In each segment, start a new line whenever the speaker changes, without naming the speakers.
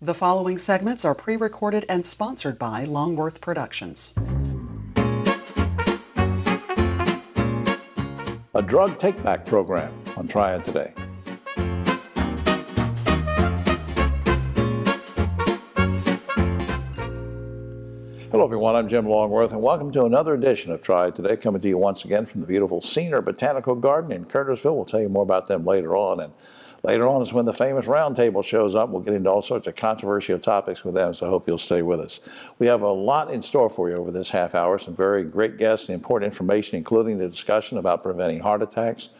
The following segments are pre-recorded and sponsored by Longworth Productions.
A drug take-back program on Triad Today. Hello everyone, I'm Jim Longworth and welcome to another edition of Triad Today, coming to you once again from the beautiful Senior Botanical Garden in Curtisville. We'll tell you more about them later on, and later on is when the famous roundtable shows up. We'll get into all sorts of controversial topics with them, so I hope you'll stay with us. We have a lot in store for you over this half hour, some very great guests and important information, including the discussion about preventing heart attacks,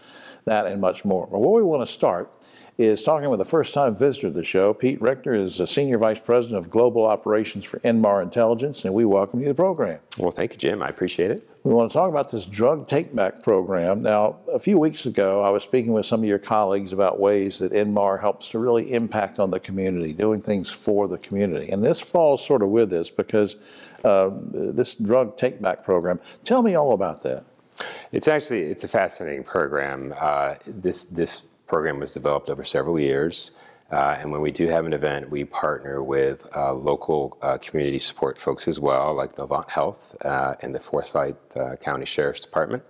that and much more. But where we want to start is talking with a first-time visitor to the show. Pete Richter is the Senior Vice President of Global Operations for Inmar Intelligence, and we welcome you to the program.
Well, thank you, Jim. I appreciate it.
We want to talk about this drug take-back program. Now, a few weeks ago, I was speaking with some of your colleagues about ways that Inmar helps to really impact on the community, doing things for the community. And this falls sort of with this because this drug take-back program. Tell me all about that.
It's a fascinating program. This program was developed over several years, and when we do have an event, we partner with local community support folks as well, like Novant Health and the Forsyth County Sheriff's Department.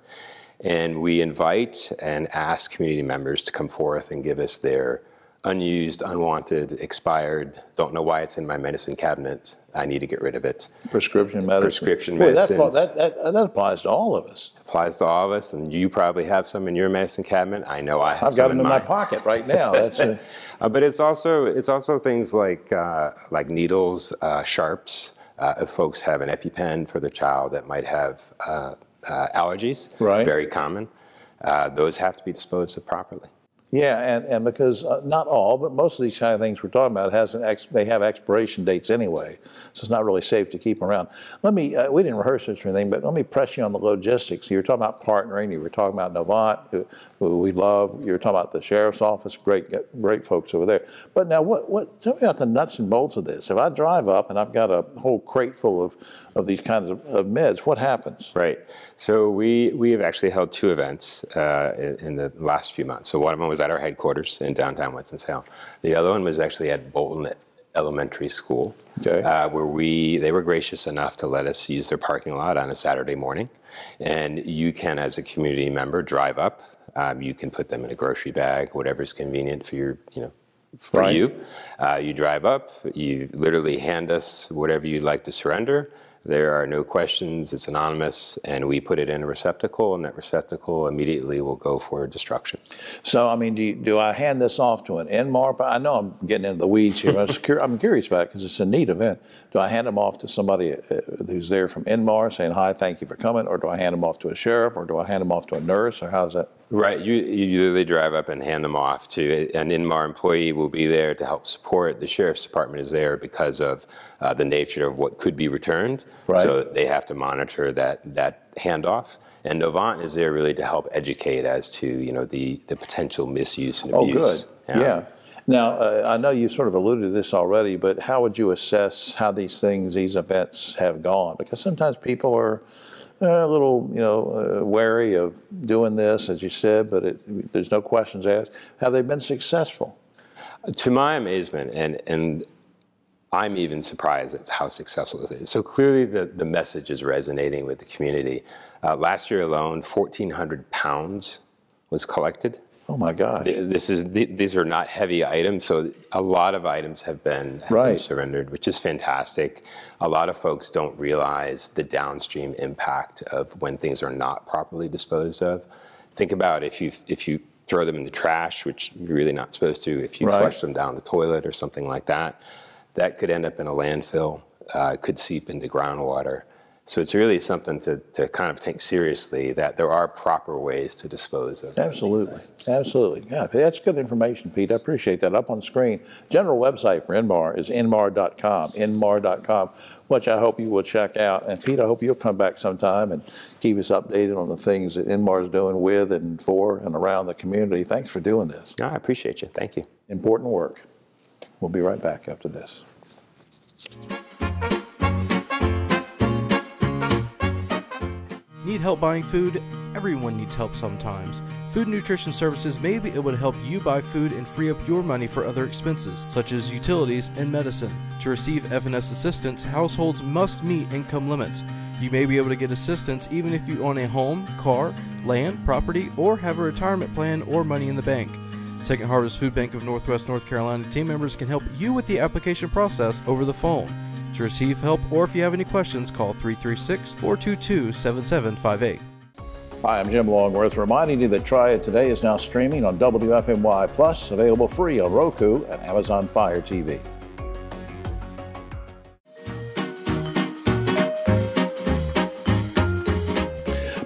And we invite and ask community members to come forth and give us their unused, unwanted, expired, don't know why it's in my medicine cabinet, I need to get rid of it.
Prescription medicine.
Prescription medicines.
That applies to all of us.
Applies to all of us, and you probably have some in your medicine cabinet. I know I have
I've
some
got them in my
mine.
pocket right now. That's
but it's also things like needles, sharps. If folks have an EpiPen for their child that might have allergies,
right.
Very common, those have to be disposed of properly.
Yeah, and because not all, but most of these kind of things we're talking about they have expiration dates anyway, so it's not really safe to keep them around. Let me, we didn't rehearse this or anything, but let me press you on the logistics. You were talking about partnering, you were talking about Novant, who we love, you were talking about the Sheriff's Office, great folks over there. But now, tell me about the nuts and bolts of this. If I drive up and I've got a whole crate full of these kinds of meds, what happens?
Right. So we have actually held two events in the last few months. So one of them was at our headquarters in downtown Winston-Salem. The other one was actually at Bolton Elementary School,
okay.
Where they were gracious enough to let us use their parking lot on a Saturday morning. And you can, as a community member, drive up. You can put them in a grocery bag, whatever's convenient for your,
right.
you. You drive up, you literally hand us whatever you'd like to surrender. There are no questions, it's anonymous, and we put it in a receptacle, and that receptacle immediately will go for destruction.
So, I mean, do I hand this off to an Inmar? I know I'm getting into the weeds here. I'm curious about it because it's a neat event. Do I hand them off to somebody who's there from Inmar saying, hi, thank you for coming, or do I hand them off to a sheriff, or do I hand them off to a nurse, or how's that?
Right, you literally drive up and hand them off to an Inmar employee. Will be there to help support. The Sheriff's Department is there because of the nature of what could be returned.
Right.
So they have to monitor that handoff. And Novant is there really to help educate as to the potential misuse and abuse.
Oh, good. Yeah. Now, I know you sort of alluded to this already, but how would you assess how these events have gone? Because sometimes people are a little, wary of doing this, as you said, but there's no questions asked. Have they been successful?
To my amazement, and I'm even surprised at how successful it is. So clearly the message is resonating with the community. Last year alone, 1,400 pounds was collected.
Oh my God.
These are not heavy items, so a lot of items have been surrendered, which is fantastic. A lot of folks don't realize the downstream impact of when things are not properly disposed of. Think about if you throw them in the trash, which you're really not supposed to, if you flush them down the toilet or something like that, that could end up in a landfill, could seep into groundwater. So it's really something to kind of take seriously, that there are proper ways to dispose of.
Absolutely. Absolutely. Yeah, that's good information, Pete. I appreciate that. Up on the screen, general website for Inmar is inmar.com, which I hope you will check out. And Pete, I hope you'll come back sometime and keep us updated on the things that Inmar is doing with and for and around the community. Thanks for doing this.
I appreciate you. Thank you.
Important work. We'll be right back after this.
Need help buying food? Everyone needs help sometimes. Food and Nutrition Services may be able to help you buy food and free up your money for other expenses, such as utilities and medicine. To receive F&S assistance, households must meet income limits. You may be able to get assistance even if you own a home, car, land, property, or have a retirement plan or money in the bank. Second Harvest Food Bank of Northwest North Carolina team members can help you with the application process over the phone. To receive help or if you have any questions, call 336-422-7758.
Hi, I'm Jim Longworth, reminding you that Triad Today is now streaming on WFMY Plus, available free on Roku and Amazon Fire TV.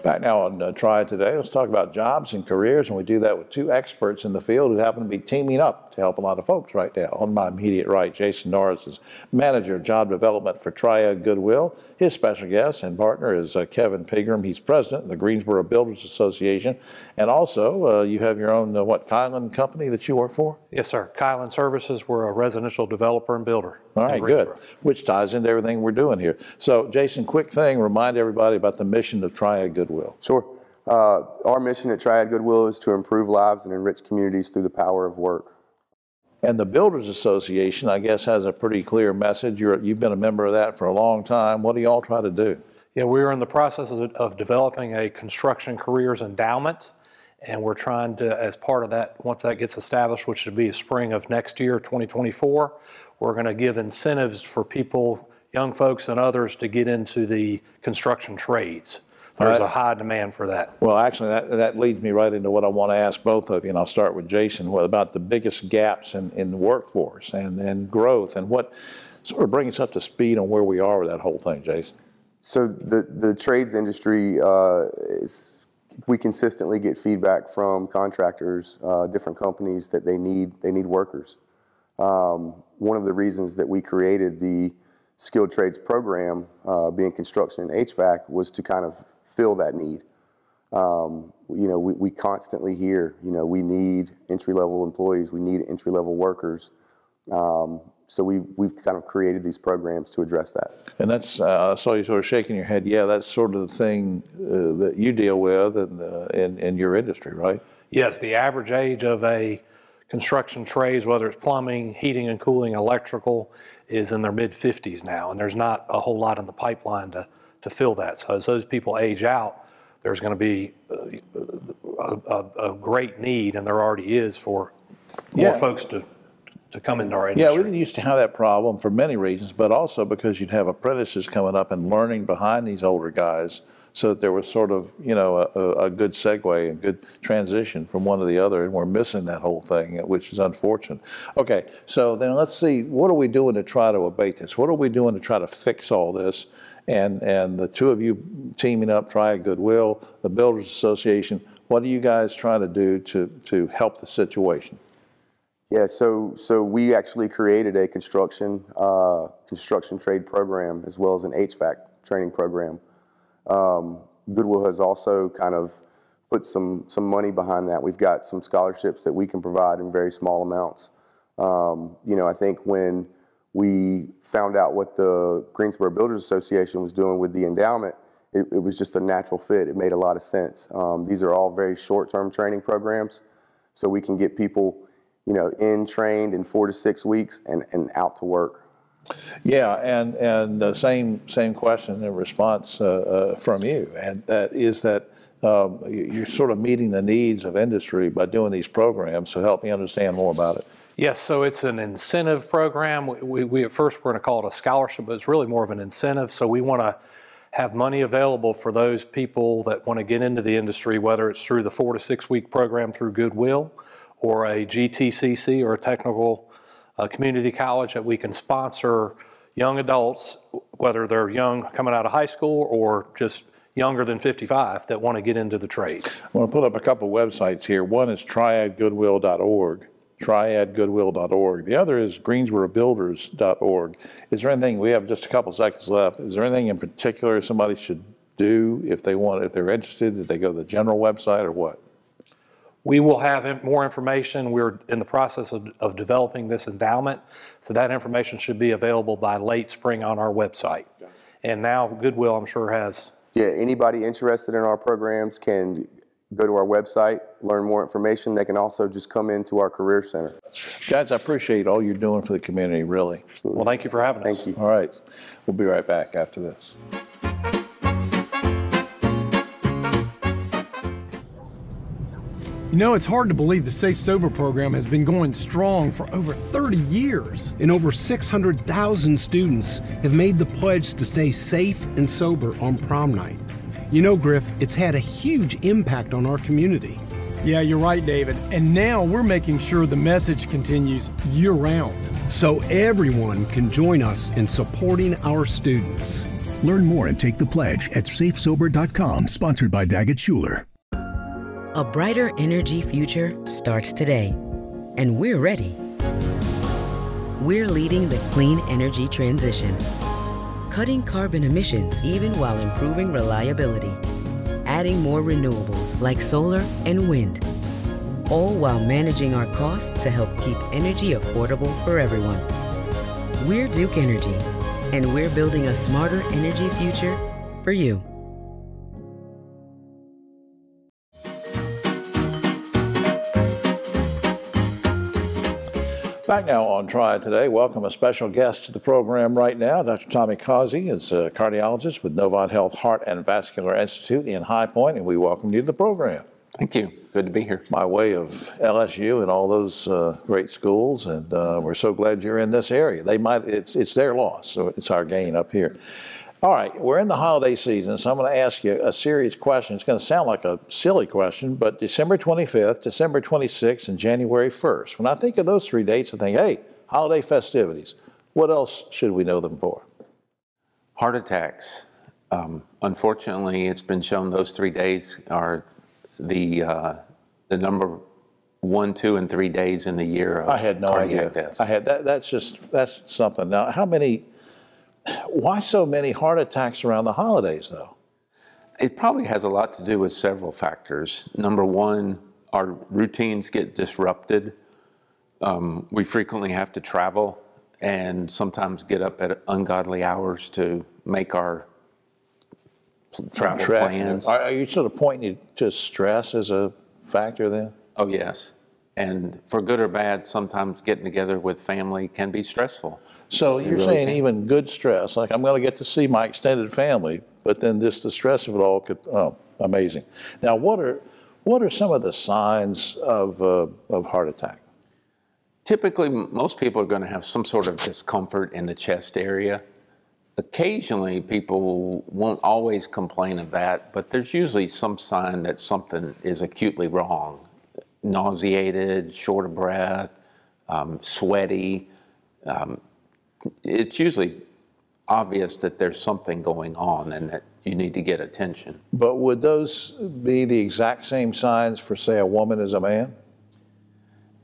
Back now on Triad Today, let's talk about jobs and careers, and we do that with two experts in the field who happen to be teaming up to help a lot of folks right now. On my immediate right, Jason Norris is Manager of Job Development for Triad Goodwill. His special guest and partner is Kevin Pigram. He's president of the Greensboro Builders Association. And also, you have your own, Kylan company that you work for?
Yes, sir. Kylan Services. We're a residential developer and builder.
All right, good. Which ties into everything we're doing here. So, Jason, quick thing, remind everybody about the mission of Triad Goodwill.
Sure. Our mission at Triad Goodwill is to improve lives and enrich communities through the power of work.
And the Builders Association, I guess, has a pretty clear message. You've been a member of that for a long time. What do y'all try to do?
Yeah, we're in the process of developing a construction careers endowment, and we're trying to, as part of that, once that gets established, which should be spring of next year, 2024, we're going to give incentives for people, young folks and others, to get into the construction trades. There's a high demand for that.
Well, actually, that leads me right into what I want to ask both of you, and I'll start with Jason. What about the biggest gaps in the workforce and growth, and what sort of brings us up to speed on where we are with that whole thing, Jason?
So the trades industry we consistently get feedback from contractors, different companies, that they need workers. One of the reasons that we created the skilled trades program, being construction and HVAC, was to kind of fill that need. We constantly hear, we need entry-level employees, we need entry-level workers. So we've kind of created these programs to address that.
And that's, I saw you sort of shaking your head. Yeah, that's sort of the thing that you deal with in your industry, right?
Yes, the average age of a construction trades, whether it's plumbing, heating and cooling, electrical, is in their mid-50s now, and there's not a whole lot in the pipeline to fill that. So as those people age out, there's going to be a great need, and there already is, for more folks to come into our industry.
Yeah, we didn't used to have that problem for many reasons, but also because you'd have apprentices coming up and learning behind these older guys, so that there was sort of, a good segue and good transition from one to the other, and we're missing that whole thing, which is unfortunate. Okay, so then let's see, what are we doing to try to abate this? What are we doing to try to fix all this? And the two of you teaming up, Triad Goodwill, the Builders Association, what are you guys trying to do to help the situation?
Yeah, so we actually created a construction trade program, as well as an HVAC training program. Goodwill has also kind of put some money behind that. We've got some scholarships that we can provide in very small amounts. I think when we found out what the Greensboro Builders Association was doing with the endowment, it was just a natural fit. It made a lot of sense. These are all very short-term training programs, so we can get people, trained in 4 to 6 weeks and out to work.
Yeah, and the same question in response from you, and that is that you're sort of meeting the needs of industry by doing these programs. So help me understand more about it.
Yes, so it's an incentive program. We at first were going to call it a scholarship, but it's really more of an incentive. So we want to have money available for those people that want to get into the industry, whether it's through the 4 to 6 week program through Goodwill, or a GTCC, or a technical community college, that we can sponsor young adults, whether they're young coming out of high school or just younger than 55, that want to get into the trade.
I want to put up a couple websites here. One is triadgoodwill.org. triadgoodwill.org. The other is greensborobuilders.org. Is there anything, we have just a couple seconds left, is there anything in particular somebody should do if they're interested, if they go to the general website, or what?
We will have more information. We're in the process of developing this endowment, so that information should be available by late spring on our website. And now Goodwill, I'm sure, has...
Yeah, anybody interested in our programs can go to our website, learn more information. They can also just come into our Career Center.
Guys, I appreciate all you're doing for the community, really.
Well, thank you for having us.
Thank you.
All right. We'll be right back after this.
You know, it's hard to believe the Safe Sober program has been going strong for over 30 years.
And over 600,000 students have made the pledge to stay safe and sober on prom night. You know, Griff, it's had a huge impact on our community.
Yeah, you're right, David. And now we're making sure the message continues year-round.
So everyone can join us in supporting our students.
Learn more and take the pledge at safesober.com, sponsored by Daggett Schuler.
A brighter energy future starts today, and we're ready. We're leading the clean energy transition, cutting carbon emissions even while improving reliability, adding more renewables like solar and wind, all while managing our costs to help keep energy affordable for everyone. We're Duke Energy, and we're building a smarter energy future for you.
Back now on Triad Today. Welcome a special guest to the program right now. Dr. Tommy Causey is a cardiologist with Novant Health Heart and Vascular Institute in High Point, and we welcome you to the program.
Thank you. Good to be here.
By way of LSU and all those great schools, and we're so glad you're in this area. It's their loss, so it's our gain up here. All right, we're in the holiday season, so I'm going to ask you a serious question. It's going to sound like a silly question, but December 25th, December 26th, and January 1st. When I think of those 3 dates, I think, hey, holiday festivities. What else should we know them for?
Heart attacks. Unfortunately, it's been shown those 3 days are the number 1, 2, and 3 days in the year of
I had no idea.
Deaths.
I had that's something. Now, why so many heart attacks around the holidays, though?
It probably has a lot to do with several factors. Number one, our routines get disrupted. We frequently have to travel and sometimes get up at ungodly hours to make our travel plans.
Are you sort of pointing to stress as a factor then?
Oh, yes. And for good or bad, sometimes getting together with family can be stressful.
So you're saying even good stress, like I'm going to get to see my extended family, but then just the stress of it all could, amazing. Now, what are some of the signs of heart attack?
Typically, most people are going to have some sort of discomfort in the chest area. Occasionally, people won't always complain of that, but there's usually some sign that something is acutely wrong. Nauseated, short of breath, sweaty. It's usually obvious that there's something going on and that you need to get attention.
But would those be the exact same signs for, say, a woman as a man?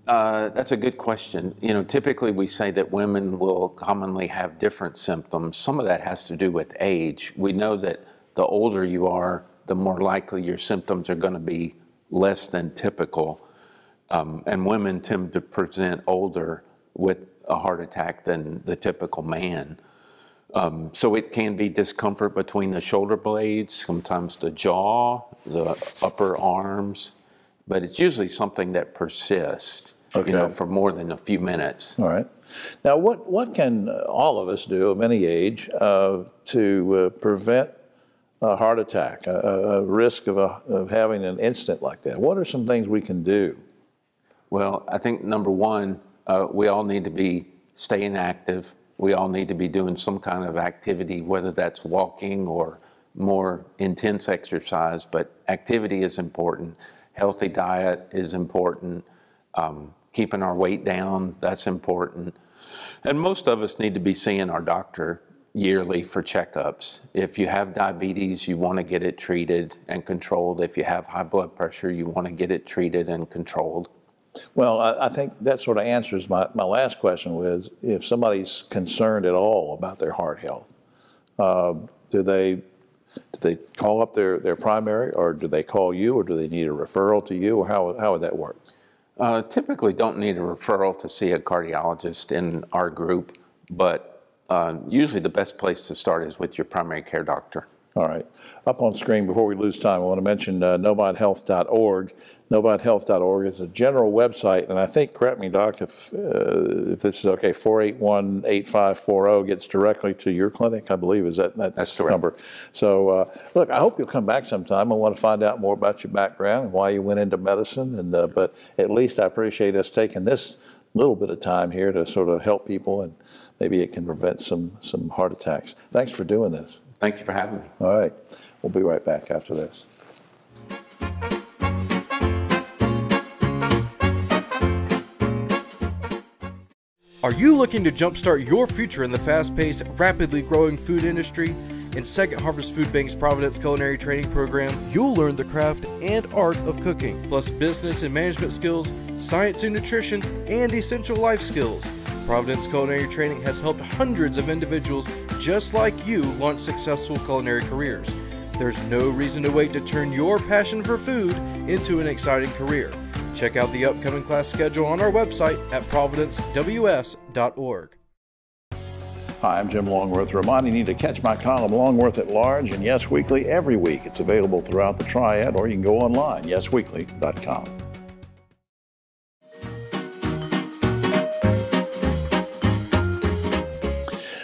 That's a good question. You know, typically we say that women will commonly have different symptoms. Some of that has to do with age. We know that the older you are, the more likely your symptoms are going to be less than typical. And women tend to present older with a heart attack than the typical man. So it can be discomfort between the shoulder blades, sometimes the jaw, the upper arms, but it's usually something that persists, you know, for more than a few minutes.
All right. Now, what can all of us do of any age to prevent a heart attack, a risk of having an incident like that? What are some things we can do?
Well, I think number one, we all need to be staying active. We all need to be doing some kind of activity, whether that's walking or more intense exercise, but activity is important. Healthy diet is important. Keeping our weight down, that's important. And most of us need to be seeing our doctor yearly for checkups. If you have diabetes, you want to get it treated and controlled. If you have high blood pressure, you want to get it treated and controlled.
Well, I think that sort of answers my last question, was if somebody's concerned at all about their heart health, do they call up their primary, or do they call you, or do they need a referral to you, or how would that work?
Typically don't need a referral to see a cardiologist in our group, but usually the best place to start is with your primary care doctor.
All right. Up on screen, before we lose time, I want to mention novodhealth.org. Novodhealth.org is a general website, and I think, correct me, Doc, if this is okay, 481-8540 gets directly to your clinic, I believe. Is that's the number? So, look, I hope you'll come back sometime. I want to find out more about your background and why you went into medicine. And but at least I appreciate us taking this little bit of time here to sort of help people, and maybe it can prevent some heart attacks. Thanks for doing this.
Thank you for having me.
All right. We'll be right back after this.
Are you looking to jumpstart your future in the fast-paced, rapidly growing food industry? In Second Harvest Food Bank's Providence Culinary Training Program, you'll learn the craft and art of cooking, plus business and management skills, science and nutrition, and essential life skills. Providence Culinary Training has helped hundreds of individuals just like you launch successful culinary careers. There's no reason to wait to turn your passion for food into an exciting career. Check out the upcoming class schedule on our website at providencews.org.
Hi, I'm Jim Longworth, reminding you to catch my column Longworth at Large and Yes Weekly every week. It's available throughout the Triad, or you can go online, yesweekly.com.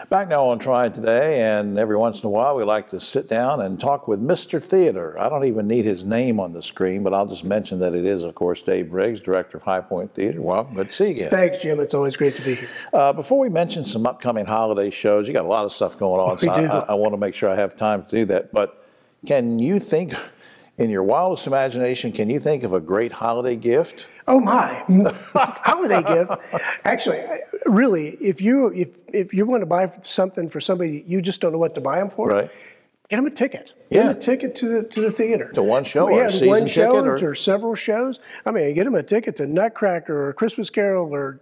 Back now on Triad Today, and every once in a while we like to sit down and talk with Mr. Theater. I don't even need his name on the screen, but I'll just mention that it is, of course, Dave Briggs, Director of High Point Theater. Welcome, good to see you again.
Thanks, Jim. It's always great to be here.
Before we mention some upcoming holiday shows, you got a lot of stuff going on, so I want to make sure I have time to do that. But can you think, in your wildest imagination, can you think of a great holiday gift?
Oh my, holiday gift. Actually, really, if you want to buy something for somebody you just don't know what to buy them for,
right,
get them a ticket. Get them a ticket to the theater.
To one show, or a season
one show
ticket,
or several shows. I mean, get them a ticket to Nutcracker or Christmas Carol or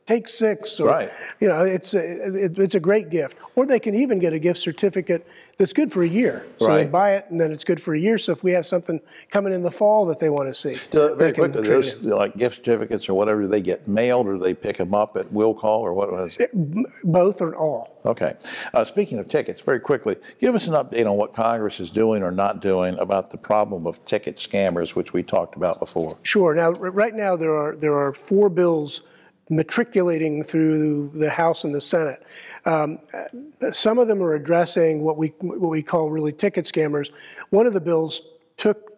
Take Six. Or,
right.
You know, it's a great gift. Or they can even get a gift certificate that's good for a year. So they buy it, and then it's good for a year. So if we have something coming in the fall that they want to see,
very quickly, those like gift certificates or whatever, do they get mailed, or they pick them up at will call, or what was it?
Both or all.
Okay. Speaking of tickets, very quickly, give us an update on what Congress is doing or not doing about the problem of ticket scammers, which we talked about before.
Sure. Now, right now there are 4 bills matriculating through the House and the Senate. Some of them are addressing what we call really ticket scammers. One of the bills took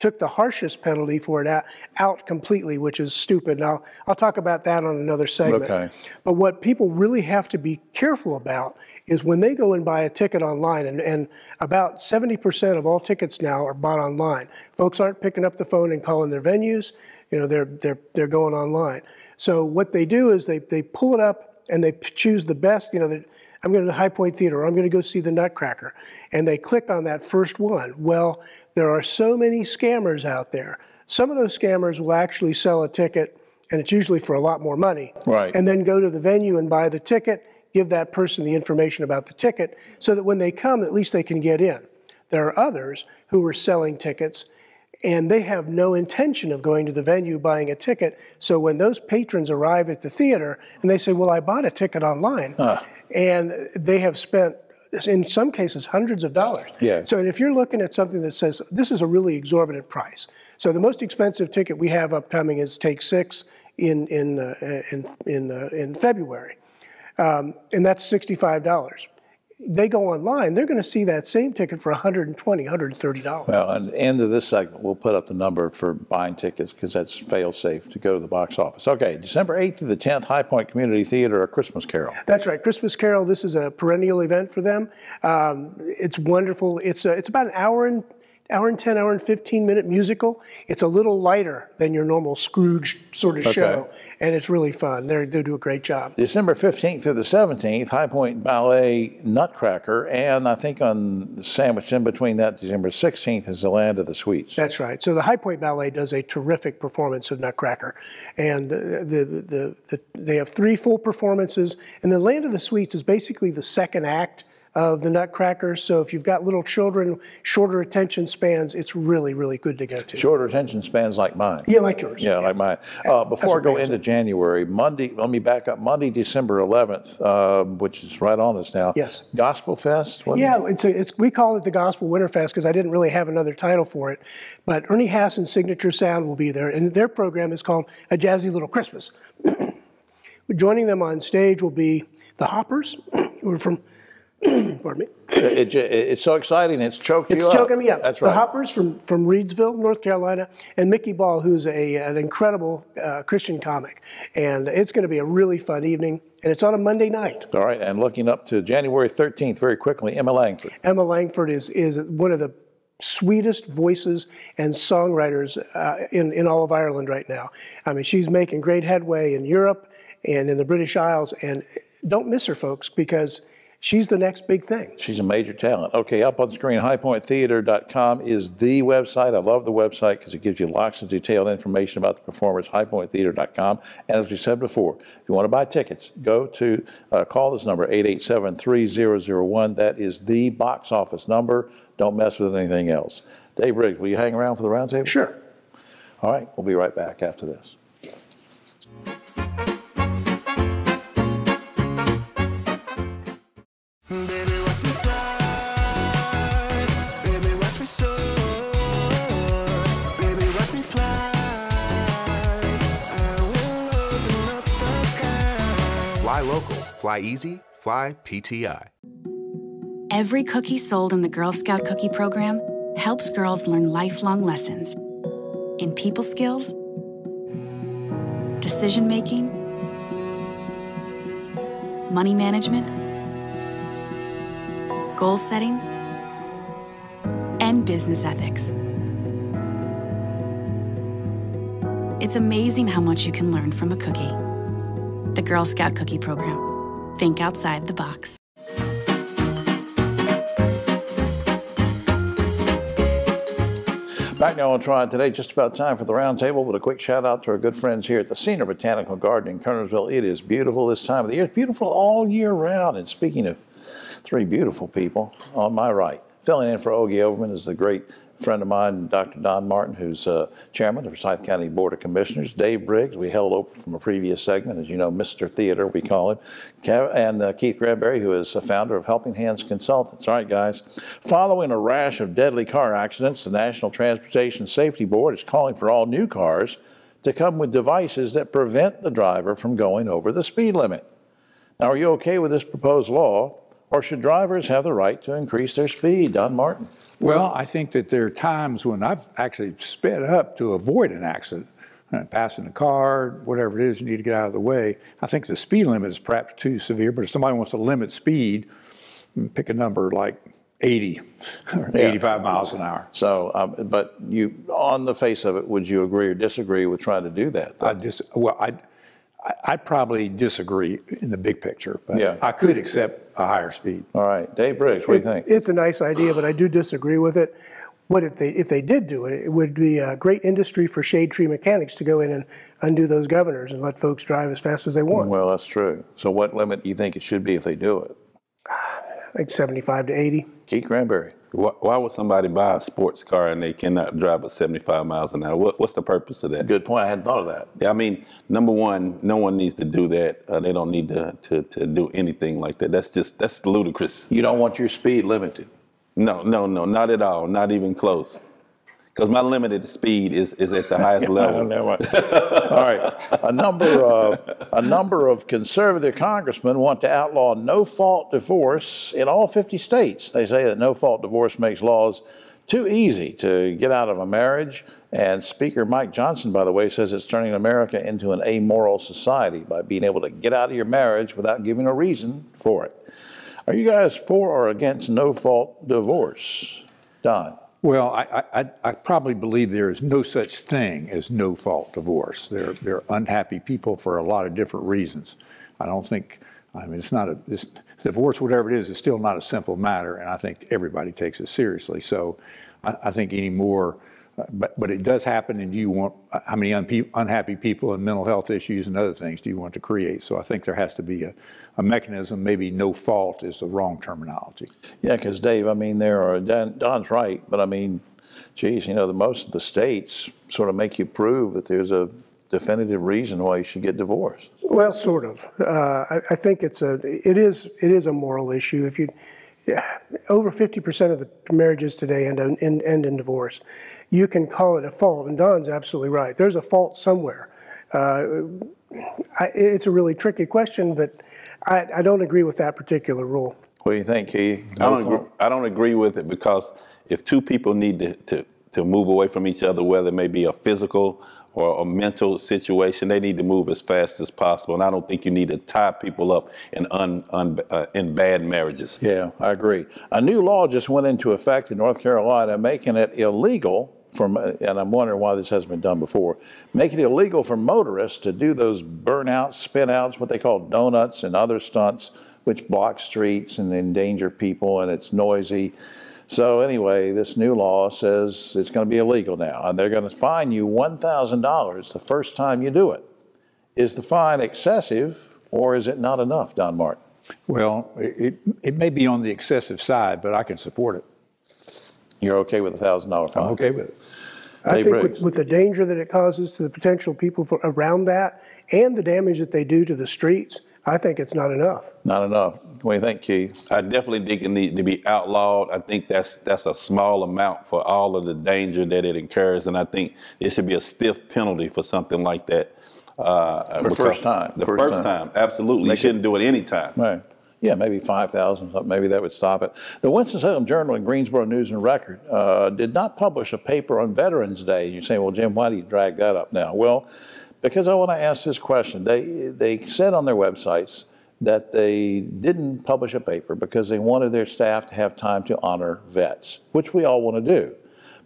the harshest penalty for it out completely, which is stupid. Now, I'll talk about that on another segment.
Okay.
But what people really have to be careful about is when they go and buy a ticket online, and about 70% of all tickets now are bought online. Folks aren't picking up the phone and calling their venues. You know, they're going online. So what they do is they pull it up and they choose the best. You know, I'm going to the High Point Theater, or I'm going to go see the Nutcracker, and they click on that first one. Well, there are so many scammers out there. Some of those scammers will actually sell a ticket, and it's usually for a lot more money.
Right.
And then go to the venue and buy the ticket, give that person the information about the ticket, so that when they come, at least they can get in. There are others who are selling tickets, and they have no intention of going to the venue buying a ticket. So when those patrons arrive at the theater and they say, well, I bought a ticket online, and they have spent, in some cases, hundreds of dollars.
Yeah.
So if you're looking at something that says, this is a really exorbitant price. So the most expensive ticket we have upcoming is Take Six in February. And that's $65. They go online, they're going to see that same ticket for $120, $130.
Well, at the end of this segment, we'll put up the number for buying tickets, because that's fail-safe to go to the box office. Okay, December 8th through the 10th, High Point Community Theater, A Christmas Carol.
That's right, Christmas Carol. This is a perennial event for them. It's wonderful. It's about an hour and 10, hour and 15-minute musical. It's a little lighter than your normal Scrooge sort of show, and it's really fun. They do a great job.
December 15th through the 17th, High Point Ballet Nutcracker, and I think sandwiched in between that, December 16th is the Land of the Sweets.
That's right. So the High Point Ballet does a terrific performance of Nutcracker, and they have 3 full performances, and the Land of the Sweets is basically the second act of the Nutcracker. So if you've got little children, shorter attention spans, it's really, really good to go to.
Shorter attention spans like mine.
Yeah, like yours.
Yeah, like mine. Before I go into January, Monday, let me back up, Monday, December 11th, which is right on us now.
Yes.
Gospel Fest?
Yeah, we call it the Gospel Winterfest because I didn't really have another title for it. But Ernie Hassan's Signature Sound will be there, and their program is called A Jazzy Little Christmas. Joining them on stage will be the Hoppers, who are from, pardon me.
It's so exciting, it's choked you up.
It's choking me up.
That's right.
The Hoppers from Reedsville, North Carolina, and Mickey Ball, who's an incredible Christian comic. And it's going to be a really fun evening, and it's on a Monday night.
All right, and looking up to January 13th, very quickly, Emma Langford.
Emma Langford is one of the sweetest voices and songwriters in all of Ireland right now. I mean, she's making great headway in Europe and in the British Isles, and don't miss her, folks, because she's the next big thing.
She's a major talent. Okay, up on the screen, highpointtheater.com is the website. I love the website because it gives you lots of detailed information about the performers, highpointtheater.com. And as we said before, if you want to buy tickets, go to, call this number, 887-3001. That is the box office number. Don't mess with anything else. Dave Briggs, will you hang around for the roundtable?
Sure.
All right, we'll be right back after this.
Fly local, fly easy, fly PTI.
Every cookie sold in the Girl Scout Cookie Program helps girls learn lifelong lessons in people skills, decision making, money management, goal setting, and business ethics. It's amazing how much you can learn from a cookie. The Girl Scout Cookie Program. Think outside the box.
Back now on Triad Today, just about time for the roundtable, but a quick shout out to our good friends here at the Senior Botanical Garden in Kernersville. It is beautiful this time of the year. It's beautiful all year round. And speaking of three beautiful people, on my right, filling in for Ogie Overman is the great friend of mine, Dr. Don Martin, who's chairman of the Forsyth County Board of Commissioners. Dave Briggs, we held open from a previous segment, as you know, Mr. Theater, we call him. And Keith Granberry, who is a founder of Helping Hands Consultants. All right, guys. Following a rash of deadly car accidents, the National Transportation Safety Board is calling for all new cars to come with devices that prevent the driver from going over the speed limit. Now, are you okay with this proposed law, or should drivers have the right to increase their speed? Don Martin.
Well, I think that there are times when I've actually sped up to avoid an accident, passing a car, whatever it is, you need to get out of the way. I think the speed limit is perhaps too severe, but if somebody wants to limit speed, pick a number like 80 or 85 miles an hour.
So, but you, on the face of it, would you agree or disagree with trying to do that?
I'd probably disagree in the big picture, but I could accept a higher speed.
All right, Dave Briggs, what do you think?
It's a nice idea, but I do disagree with it. What if they did do it? It would be a great industry for shade tree mechanics to go in and undo those governors and let folks drive as fast as they want.
Well, that's true. So what limit do you think it should be if they do it?
Like 75 to 80.
Keith Granberry.
Why would somebody buy a sports car and they cannot drive at 75 miles an hour? What's the purpose of that?
Good point. I hadn't thought of that.
Yeah, I mean, number one, no one needs to do that. They don't need to do anything like that. That's ludicrous.
You don't want your speed limited?
No, not at all. Not even close. Because my limited speed is at the highest level.
All right. A number of conservative congressmen want to outlaw no-fault divorce in all 50 states. They say that no-fault divorce makes laws too easy to get out of a marriage. And Speaker Mike Johnson, by the way, says it's turning America into an amoral society by being able to get out of your marriage without giving a reason for it. Are you guys for or against no-fault divorce? Don?
Well, I probably believe there is no such thing as no-fault divorce. They're unhappy people for a lot of different reasons. I don't think, I mean, divorce, whatever it is still not a simple matter, and I think everybody takes it seriously. So I think any more But it does happen, and do you want, how many unhappy people and mental health issues and other things do you want to create? So I think there has to be a mechanism. Maybe no fault is the wrong terminology.
Yeah, because Dave, I mean, Don's right, but I mean, geez, you know, most of the states sort of make you prove that there's a definitive reason why you should get divorced.
Well, sort of. I think it is a moral issue. If you, over 50% of the marriages today end in divorce. You can call it a fault, and Don's absolutely right. There's a fault somewhere. It's a really tricky question, but I don't agree with that particular rule.
What do you think, Keith?
I don't agree with it, because if two people need to move away from each other, whether it may be a physical or a mental situation, they need to move as fast as possible. And I don't think you need to tie people up in bad marriages.
Yeah, I agree. A new law just went into effect in North Carolina, making it illegal and I'm wondering why this hasn't been done before, making it illegal for motorists to do those burnouts, spin-outs, what they call donuts and other stunts, which block streets and endanger people, and it's noisy. So anyway, this new law says it's going to be illegal now, and they're going to fine you $1,000 the first time you do it. Is the fine excessive, or is it not enough, Don Martin?
Well, it may be on the excessive side, but I can support it.
You're okay with a $1,000 fine?
I'm okay with it.
I think with the danger that it causes to the potential people around that and the damage that they do to the streets, I think it's not enough.
Not enough. What do you think, Keith?
I definitely think it needs to be outlawed. I think that's a small amount for all of the danger that it incurs, and I think it should be a stiff penalty for something like that.
For first time.
The first time, absolutely. You shouldn't do it any time.
Right. Yeah, maybe 5,000, maybe that would stop it. The Winston-Salem Journal and Greensboro News and Record did not publish a paper on Veterans Day. You say, well, Jim, why do you drag that up now? Well, because I want to ask this question. They said on their websites that they didn't publish a paper because they wanted their staff to have time to honor vets, which we all want to do.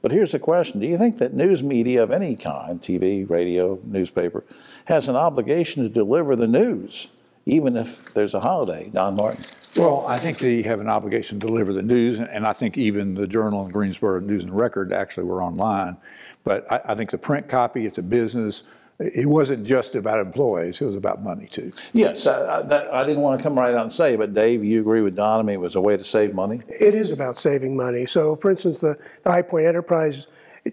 But here's the question. Do you think that news media of any kind, TV, radio, newspaper, has an obligation to deliver the news, even if there's a holiday? Don Martin?
Well, I think they have an obligation to deliver the news, and I think even the Journal and Greensboro News and Record actually were online. But I think the print copy, it's a business. It wasn't just about employees, it was about money too.
Yes, I didn't want to come right out and say, but Dave, you agree with Don? I mean, it was a way to save money?
It is about saving money. So for instance, the High Point Enterprise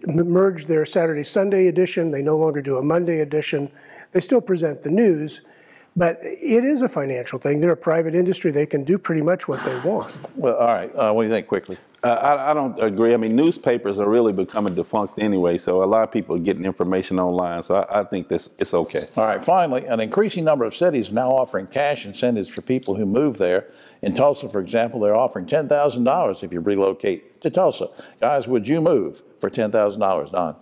merged their Saturday, Sunday edition. They no longer do a Monday edition. They still present the news, but it is a financial thing. They're a private industry. They can do pretty much what they want.
Well, all right. What do you think quickly?
I don't agree. I mean, newspapers are really becoming defunct anyway, so a lot of people are getting information online, so I think it's okay.
All right, finally, an increasing number of cities are now offering cash incentives for people who move there. In Tulsa, for example, they're offering $10,000 if you relocate to Tulsa. Guys, would you move for $10,000, Don?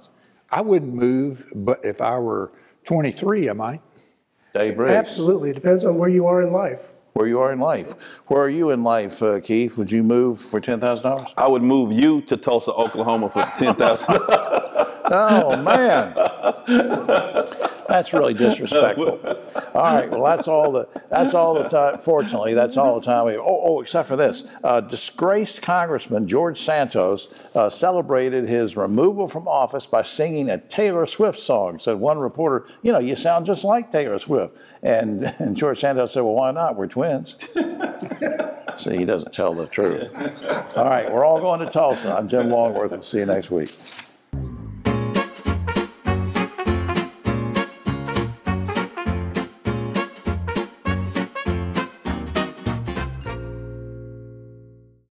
I wouldn't move, but if I were 23, I might.
Dave Briggs?
Absolutely. It depends on where you are in life.
Where you are in life. Where are you in life, Keith? Would you move for $10,000?
I would move you to Tulsa, Oklahoma for $10,000.
Oh, man. That's really disrespectful. All right, well, that's all the time. Fortunately, that's all the time we have. Oh, except for this. Disgraced Congressman George Santos celebrated his removal from office by singing a Taylor Swift song. Said one reporter, you know, you sound just like Taylor Swift. And George Santos said, well, why not? We're twins. See, he doesn't tell the truth. All right, we're all going to Tulsa. I'm Jim Longworth. We'll see you next week.